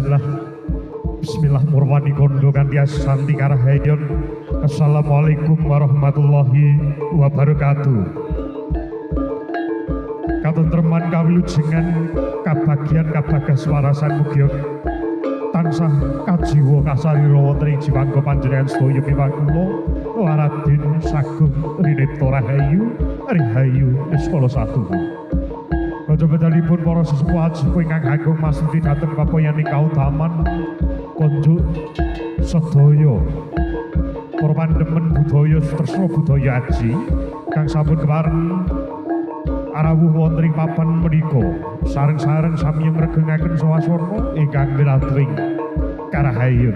Bismillah murwani kondo kanthi asanti karahayon. Assalamualaikum warahmatullahi wabarakatuh. Katentreman kawilujengan kabagian kabagas warasan mugi tansah kajiwa kasarira wonten ing jiwangga panjenengan sedaya piwangkula Raden Sagung Rinipta Rahayu Iskala Satu. Kaca bedalipun para sesepuh sepuh ingkang agung mastuti dhateng papayaning kautaman konjuk sedaya para pandemen budaya tresna budaya aji kang sampun kepareng arawuh wonten ing papan menika sareng-sareng sami ngregengaken swasana ingkang wiratring karahayon.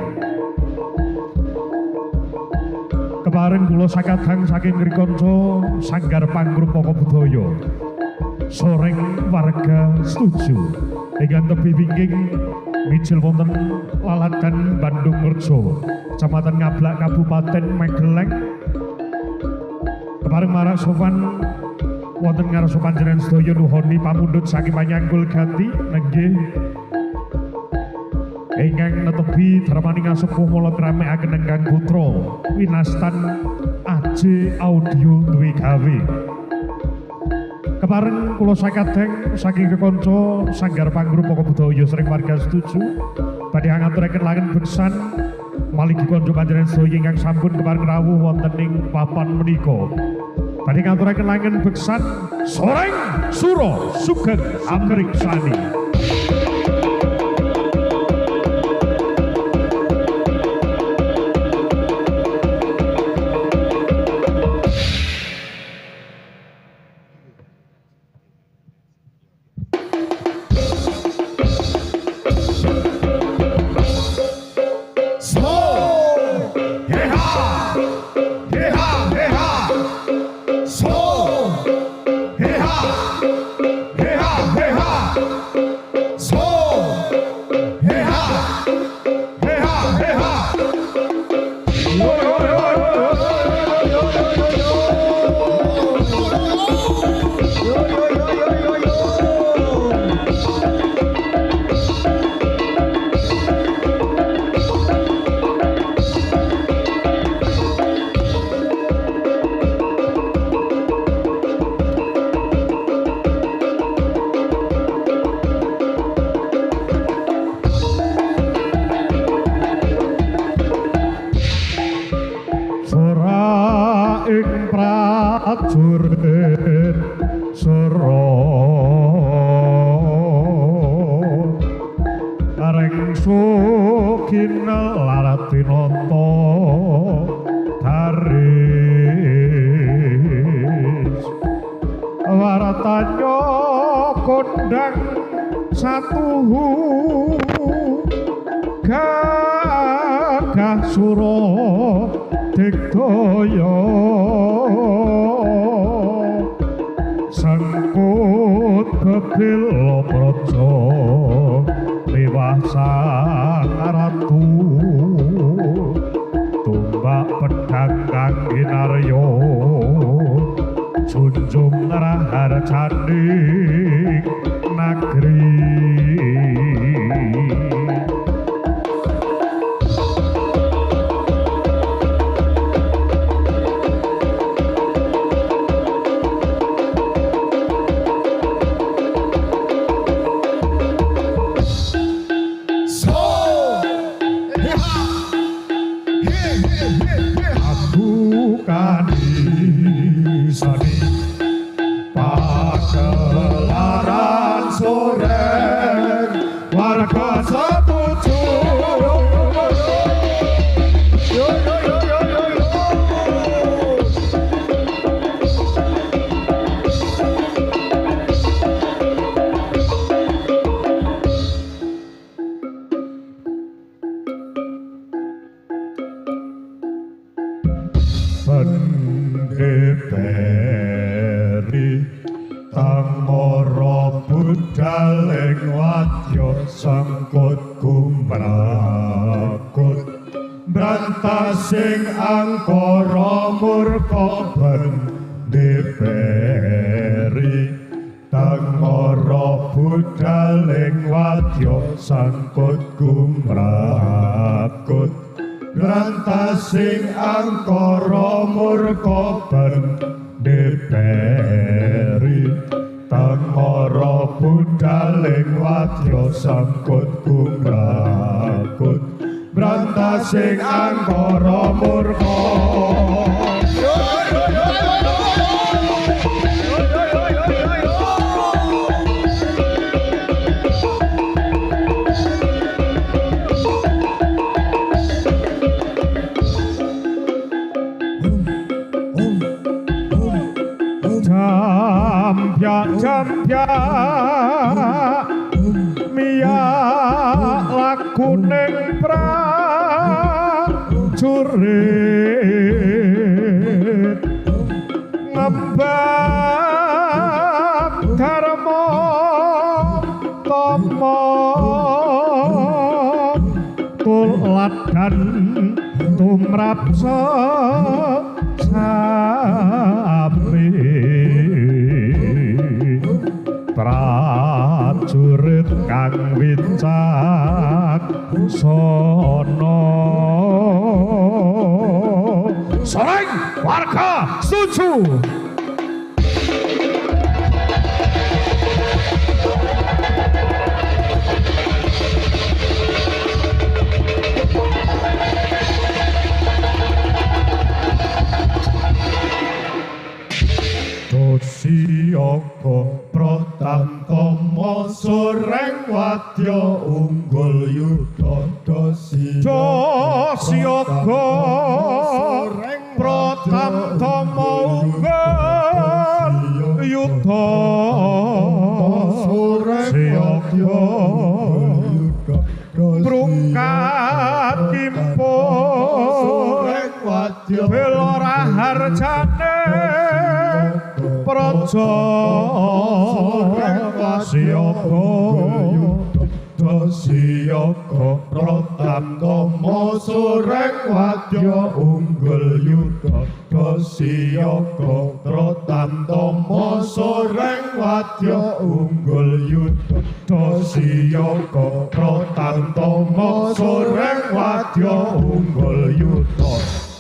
Kepareng kula sakadang saking ngrikanca sanggar pangrupaka budaya soreng warga setuju ingkang tebih wingking mijil wonten Laladan Bandung Rejo Kecamatan Ngablak Kabupaten Magelang. Kepareng marak sowan wonten ngarsa panjenengan sedaya nuhoni pamundhut saking Panyanggul Gati nenggih ingkang netepi darmaning asepuh mula ngramekaken ingkang putra winastan AJ Audio duwe gawe. Kepareng kula sakadeng saking kekanca sanggar pangrupaka budaya sering warga setuju badhe ngaturaken langen beksan malih kanca panjenengan sedaya ingkang sampun kepareng rawuh wonten ing papan menika badhe ngaturaken langen beksan soreng sura sugeng amriksani. Sing angkara murka bendeperi tangara budhaling wadya sangkut kumrakut rantasing angkara murka bendeperi tangara budaling wadya sangkut kumrakut rantasing angkara murka Jampya miya lakuning prajurit ngembang dharma tama tuladan tumrap sapi prajurit kang wicaksana sareng warga setuju Dosiyaga Pratantama soreng wadya unggul yuda Dosiyaga Pratantama unggul yuda Siyaga Brungkat kimpun bela raharjane praja siyaga dasiyaga pratantama soreng wadya unggul yuda dasiyaga pratantama soreng wadya unggul yuda dasiyaga pratantama soreng wadya unggul yuda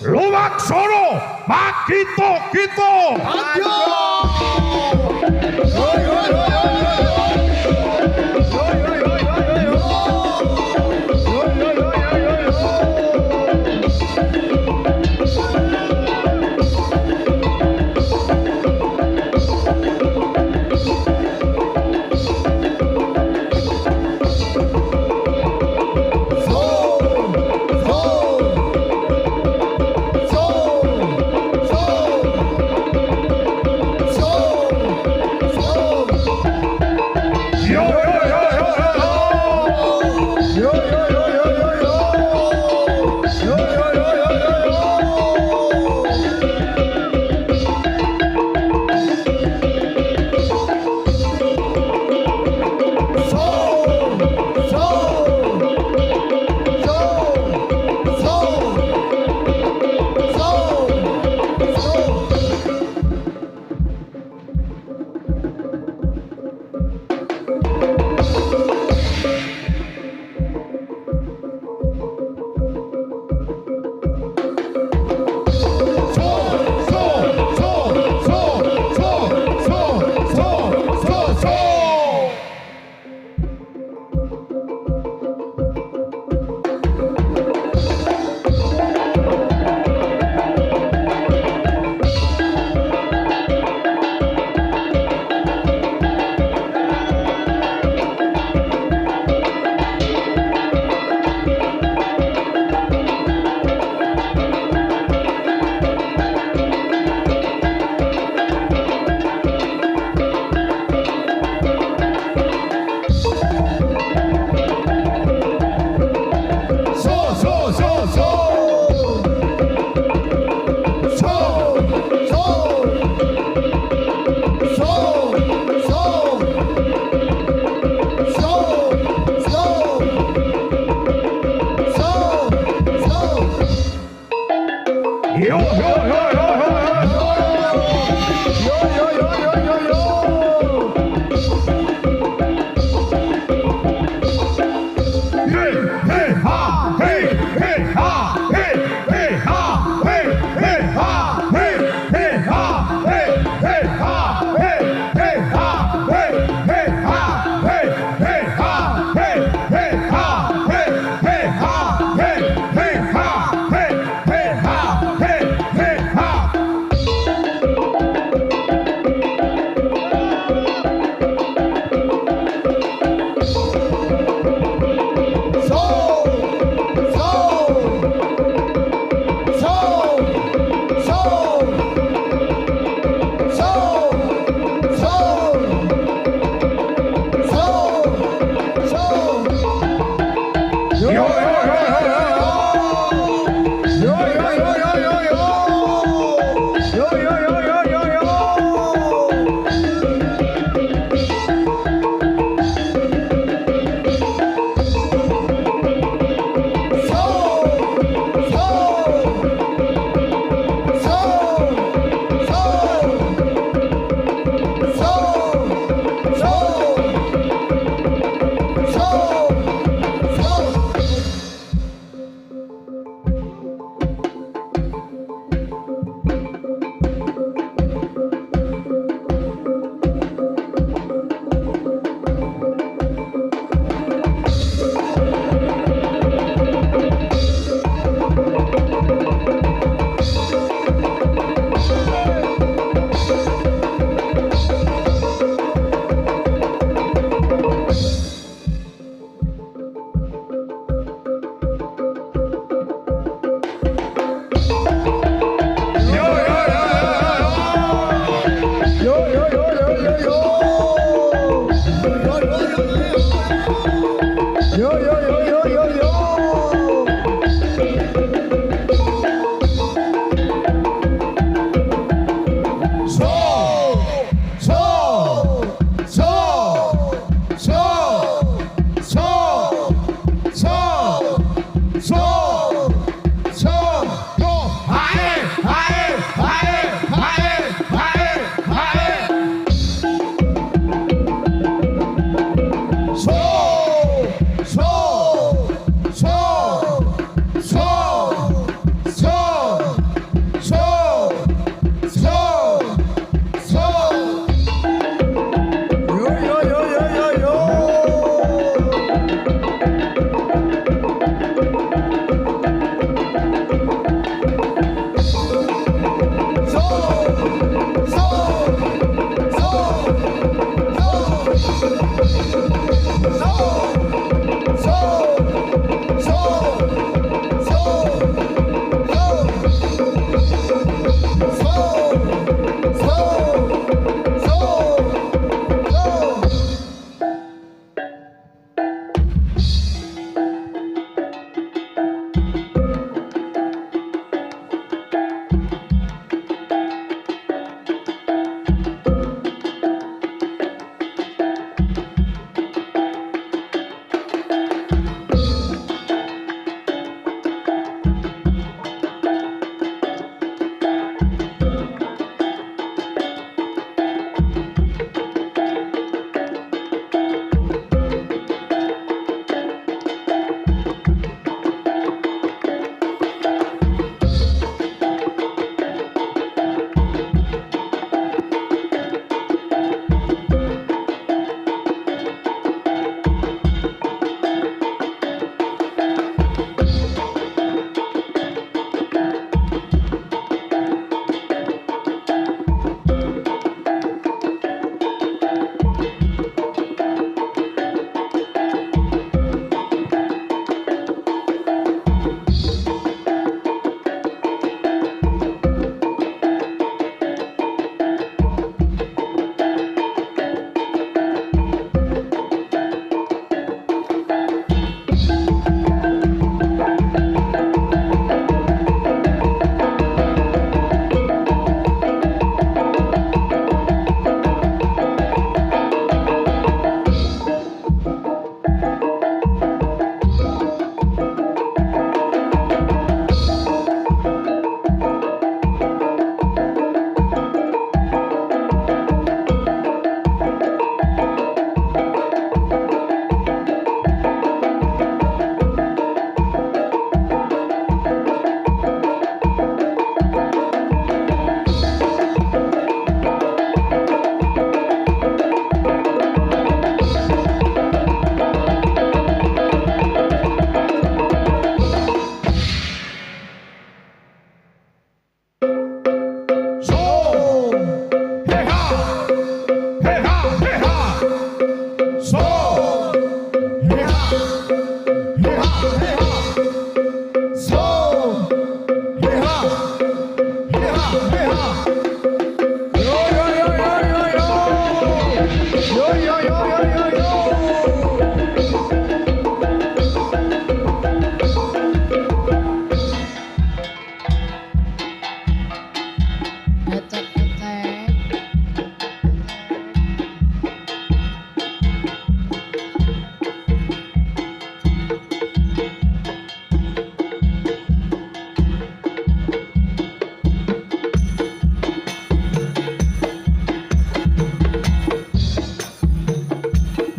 lumaksana makita-kita Adyo!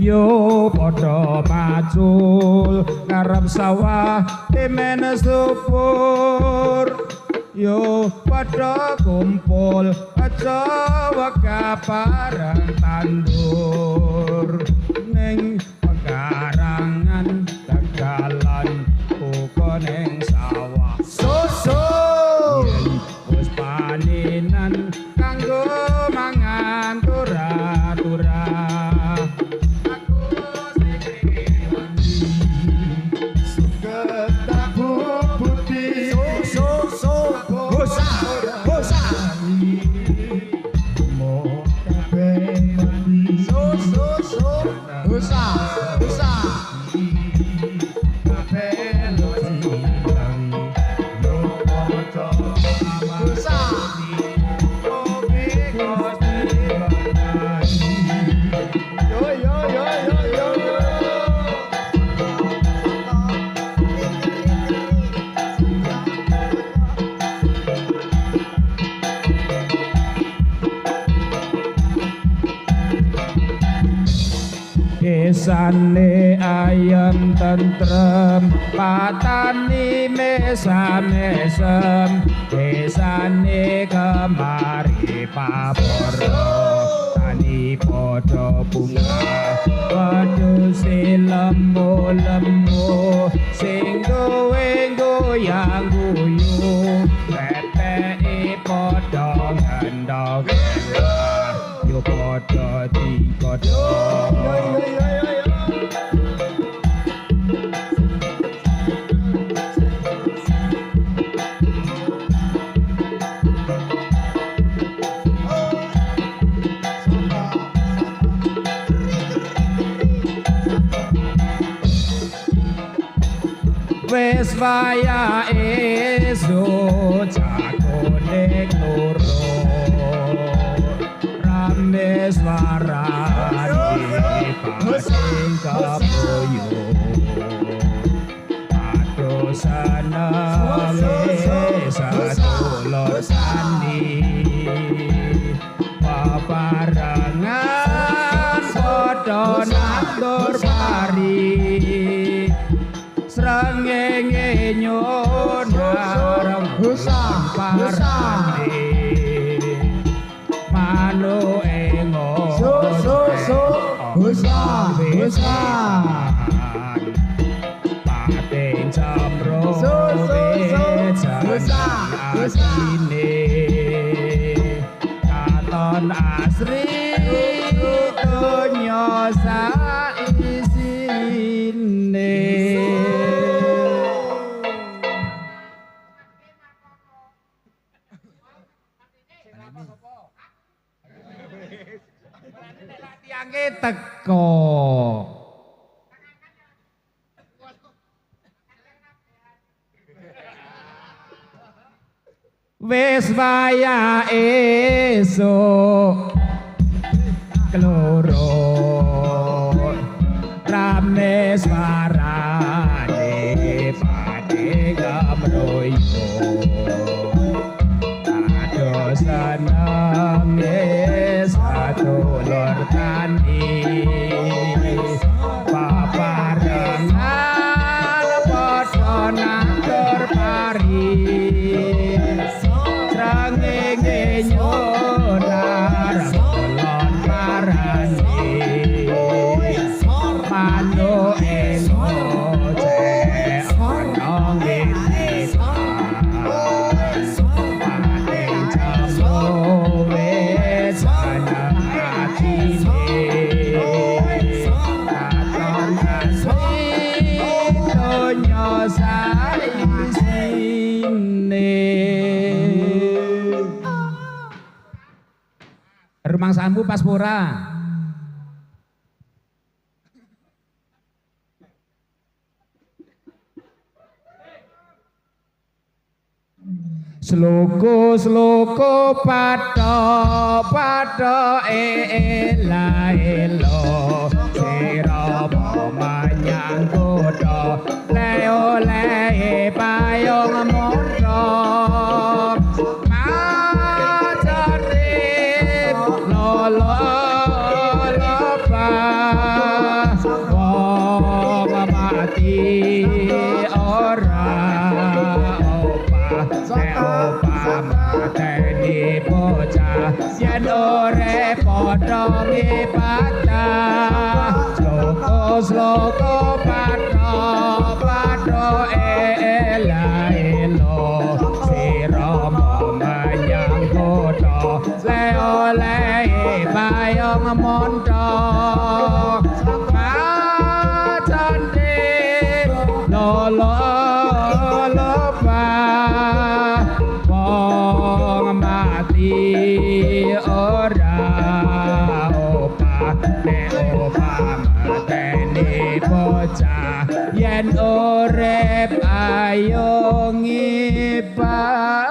yo padha macul ngarep sawah temen subur yo padha kumpul aja waka parang tandur ning pekarangan tegalan uga ning sawah susu yen wis panenan kanggo mangan tura-tura aku sing Suket bubudi so bosa mo kabeh mati so bosa kabeh loti yo podo bosa Kesane ayam tentrem patani mesam-mesem kesane kemari paporo tani podo bunga wedhuse lemu-lemu sing duwe goyang-guyu pepeke podo ngendog yo podo digodhog wis waya esuk cakone loro rame swarane pasing kaboyo aduh seneng satulur sandi paparangan padha natur pari srengenge nyonareng parane manuke ngoso pating camro asine katon asri donya saisine tiange teko wis waya esuk keloro rame swarane pade gamroyo aduh seneng satulur tani paparengan padha natur pari srengenge nyonar kolon parane manuke ngoceh ana ngene pating jambo wis seneng atine katon asri donya saisine rumangsamu pas pura Sloko padha ela-ela sira manyang kutha le oleh payung mondok majane lolo lupa wong mati ora opah nek opah mateni bocah yen urip padha ngibadah sloko padha ela-elo sira menyang kutha le-ole bayong monthok kacande lolo wong mati ora opah nek opah mateni bocah yen urip ayo ngibadah.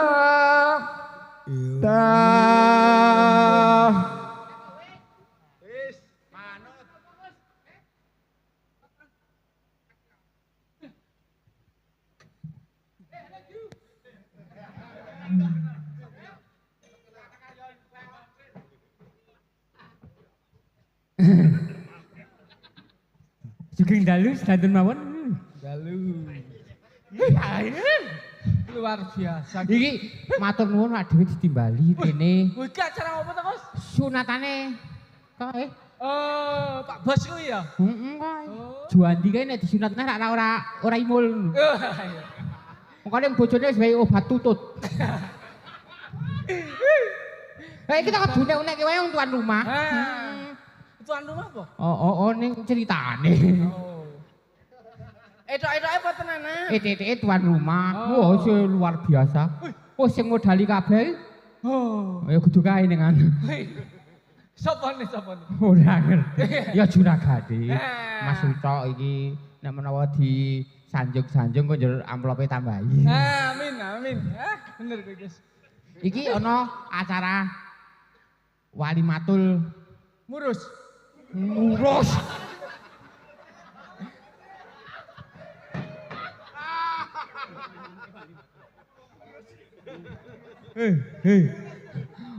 Sugeng dalu sedanten mawon. Dalu. Luar biasa. Iki matur nuwun awake dhewe ditimbali kene. Iki acara apa to, Mas? Sunatane kae. Oh, Pak Bos kuwi ya? Heeh kae. Juandi kae nek disunatne ora imul. Mengkane bojone wis wae obat tutut. Iki tak kudune unek wae wong tuan rumah. Tuan rumah apa? Oh, ning ceritane. Oh. Etok-etoke apa tenanan? Eteke tuan rumah. Wah, luar biasa. Oh, sing modali kabeh. Oh. Ya kudu kae ning anu. Sapa nih? Ora ngerti. Ya juragane. Mas Ucok iki nek menawa di sanjung-sanjung kok njur amplope tambahi. Amin. Bener kowe, Guys. Iki ana acara Walimatul Murus.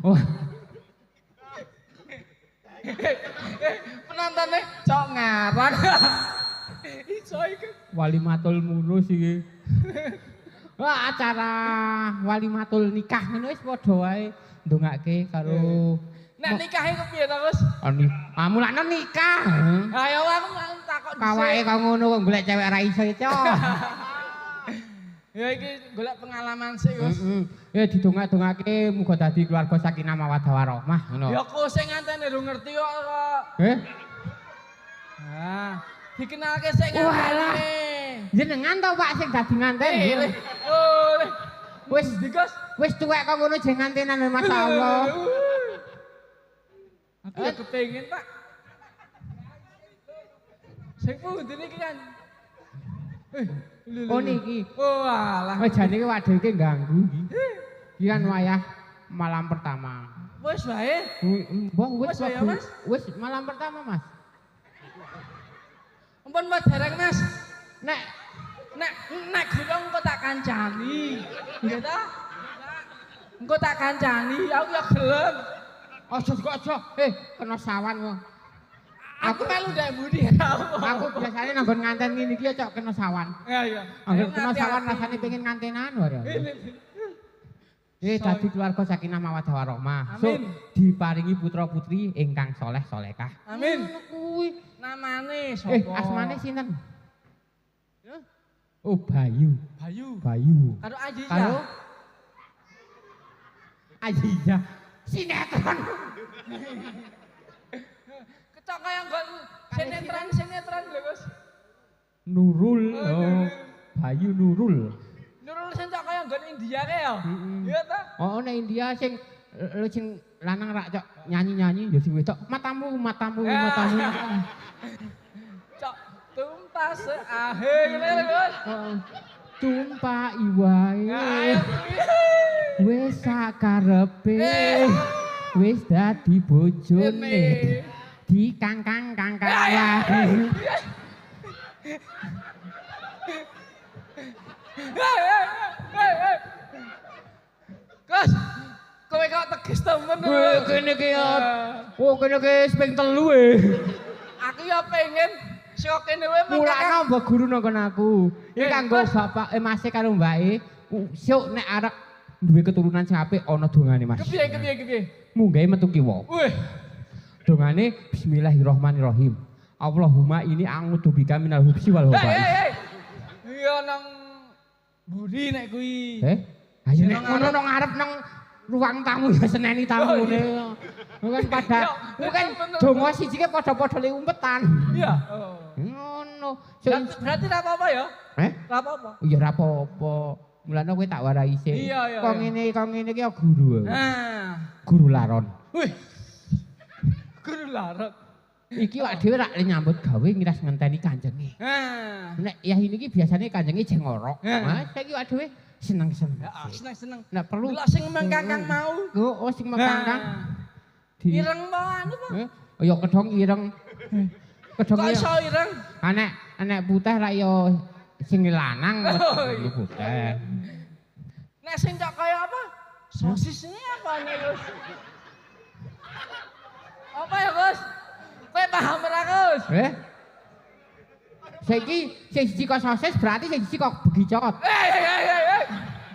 Oh, Penontonnya cok ngarang. Iso iki. Walimatul Murus iki. Wah, acara Walimatul nikah ngono wis padha wae ndongake karo Nek nikahe kepiye to, Gus? mulane nikah. Ayo aku takon dhisik. Kawake kok ngono kok golek cewek ra iso ya. Ya iki golek pengalaman sik, Gus. Ya didongak-dongake muga dadi keluarga sakinah mawaddah warahmah ngono. Ya kok sing ngantene durung ngerti kok. Nah, dikenalke sik ngantene. Jenengan to Pak sing dadi nganten. Wis Gus, wis tuwek kok ngono jeng ngantenan masyaallah. Aku ya kepengin, Pak. Sing pundi niki kan? Oh niki. Oh alah. Oh jane iki waduh iki ganggu iki. Iki kan wayah malam pertama. Wis wae. Mbah Wis wae, Mas. Wis malam pertama, Mas. Ampun Mas dereng, Mas. Nek gurung engko tak kancani. Nggih ta? Engko tak kancani, aku ya gelem. Aja. Kena sawan kok. Aku melu ndek mbudi. Aku biasane nanggon nganten ngene iki cok kena sawan. Iya. Angger kena sawan rasane pengen ngantenan wae. Dadi keluarga sakinah mawaddah warahmah. Amin. Diparingi putra-putri ingkang saleh salehah. Amin. Kuwi namane sapa? Asmane sinten? Oh, Bayu. Bayu. Karo Aziza. Karo Aziza. Sinetron. Kecok kaya nggon sinetron lho, Gus. Nurul. Oh, Bayu Nurul. Nurul sing cok kaya nggon India kae ya. Iya ta? Oh, nek India sing lanang rak cok nyanyi-nyanyi ya sing wedok matamu. Cok tumpas ahe ngene lho, Gus. Tumpaki wae. Wis sakarepe. Wis dadi bojone. Di kangkang wae. Kowe kok tegas temen. Kene ki ya. Oh kene ki ping 3 e. Aku ya pengen saka kene wae Mulane mbok guru nang aku. Iki kanggo bapak Mas karo mbake. Syuk nek arep duwe keturunan sing apik ana dongane Mas. Kepiye? Munggahe metu kiwa. Wih. Dongane bismillahirrahmanirrahim. Allahumma ini a'udzubika minal hubsi wal khaba'is. Iya nang buri nek kuwi. Ayo nek ngono nang ngarep nang ruang tamu ya seneni tamune. Kan pada kan donga siji ke padha-padha le umpetan. Iya. Ngono. Berarti ra apa-apa ya? Ra apa-apa. Iya ra apa-apa. Mulane kowe tak warai sik. Iya. Kok ngene iki ya guru. Guru laron. Wih. Guru laron. Iki wak dhewe rak nyambut gawe ngiras ngenteni kanjenge. Nek ya ini iki biasane kanjenge jeng ngorok. Mas saiki wak dhewe seneng-seneng. Seneng-seneng. Nek perlu delok sing mengkangkang mau. Oh sing mengkangkang. Ireng mau anu apa? Ya kedhong ireng. Kedhong kok iso ireng? Anek putih ra ya sing lanang putih. Nek sing cok kaya apa? Sosisnya apa nih, Gus? Apa ya, Gus? Kowe paham ora, Gus? Saiki sing siji kok sosis berarti sing siji kok begicot.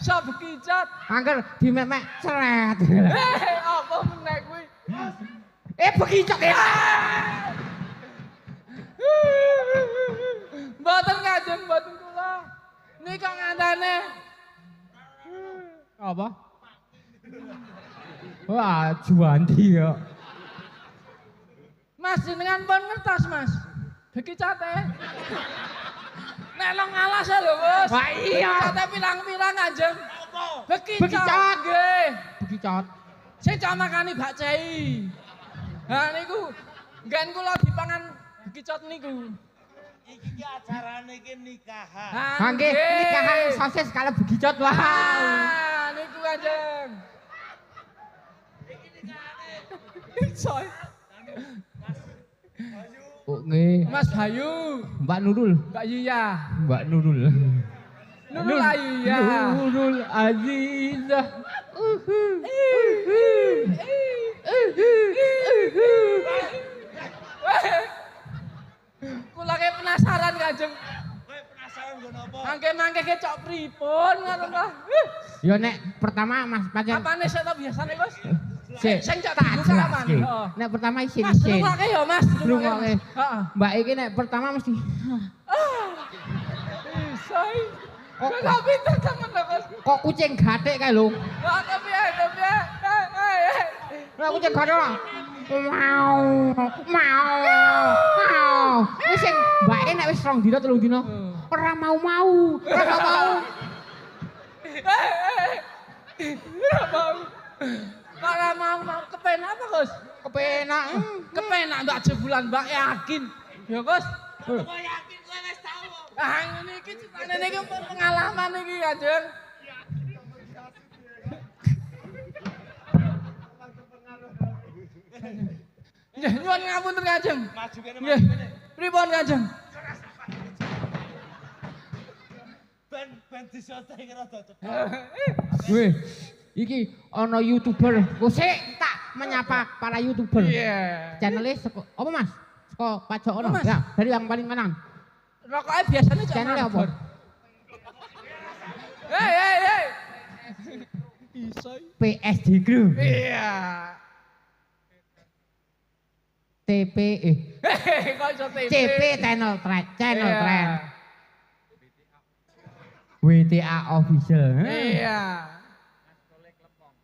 So begicot. Angger dimemek ceret. Apa meneh kuwi? Begicot ya. Mboten Kanjeng, mboten kula. Nika ngandane. Apa? Wah, Juwandi ya. Mas jenengan pun ngertos, Mas. Begicote. Nek nang alas lho, Gus. Wah iya. Begicote pirang-pirang Kanjeng. Apa? Begicot. Nggih. Begicot. Sing cak makani bakcai. Ha niku nggen kula dipangan begicot niku. Iki ki acarane iki nikahan. Ha nggih, nikahan sosis kalau begicot wah. Niku Kanjeng. Iki nikahane. Soy. Oh nggih. Mas Bayu, Mbak Nurul. Mbak Yuya. Mbak Nurul. Nurul Ayuya. Nurul Azizah. Kula ke penasaran Kanjeng. Kowe penasaran nggon apa? Mangke-mangke ke cok pripun ngono to. Ya nek pertama Mas pancen Apane sik to biasane, Gus? sik Sing cok tak dibuka jelaske. apane? Heeh. Nek pertama isin Mas isin. rungokke ya, Mas. Rungokke. Heeh. Mbak iki nek pertama mesti Isai. Kok pinter temen to, Gus? kok kucing gathek kae lho. Kok kepiye? Lah kucing gathek. Mau. Wis sing mbake nek wis 2 dina 3 dina ora mau. Ora mau kepenak apa, Gus? Kepenak. Kepenak ndak jebulan Mbak yakin. Ya, Gus. Kok yakin kowe wis tau. Ah ngene iki critane niki pengalaman iki, Kanjeng. Ya, nyuwun ngapunten Kanjeng. Maju kene Nggih. Pripun Kanjeng? Ben disotek rada cepet. Weh, iki ana YouTuber. Kok sik tak menyapa para YouTuber. Iya. Channel-e apa Mas? Saka pajak ono. Mas? Ya, dari yang paling menang. Rokoknya biasanya cok Channel-e apa? Hei. Isoi. PSD Group. Iya. TPE. Kok iso TP? CP Channel Trend. Iya. WTA Official. Iya.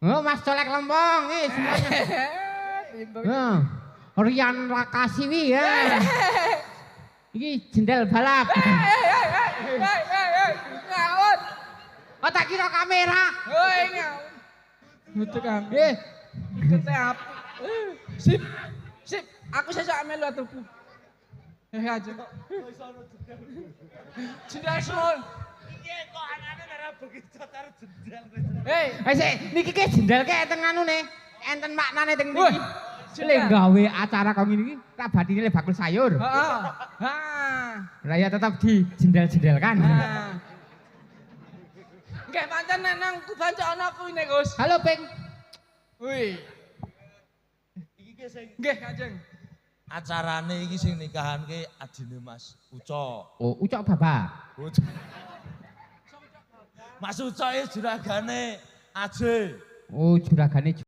Oh, Mas Colek Lempong. Semuanya. Oh, Rian Rakasiwi ya. Iki jendel balap. Ngawut. Oh, tak kira kamera. Hoi ngawut. Nutuk kami. Kete api. Sip. Aku sesuk melu atuku. Aja kok. Jendel semua. Iki kok anane ora begitu karo jendel. Hei. Sik, niki ki jendel ki enten anune. Enten maknane teng Woi, niki. jendel. Le gawe acara kok ngene iki, tak batine le bakul sayur. Heeh. Lah ya tetap di jendel-jendelkan. Nggih pancen nek nang kuban cok ana kuwi nek, Gus. Halo, Ping. Wih. Iki ki sing Nggih, Kanjeng. acarane iki sing nikahan ki adine Mas Uco. Oh, ucok bapak. Uco. Mas Uco iki juragane Aje. Oh, juragane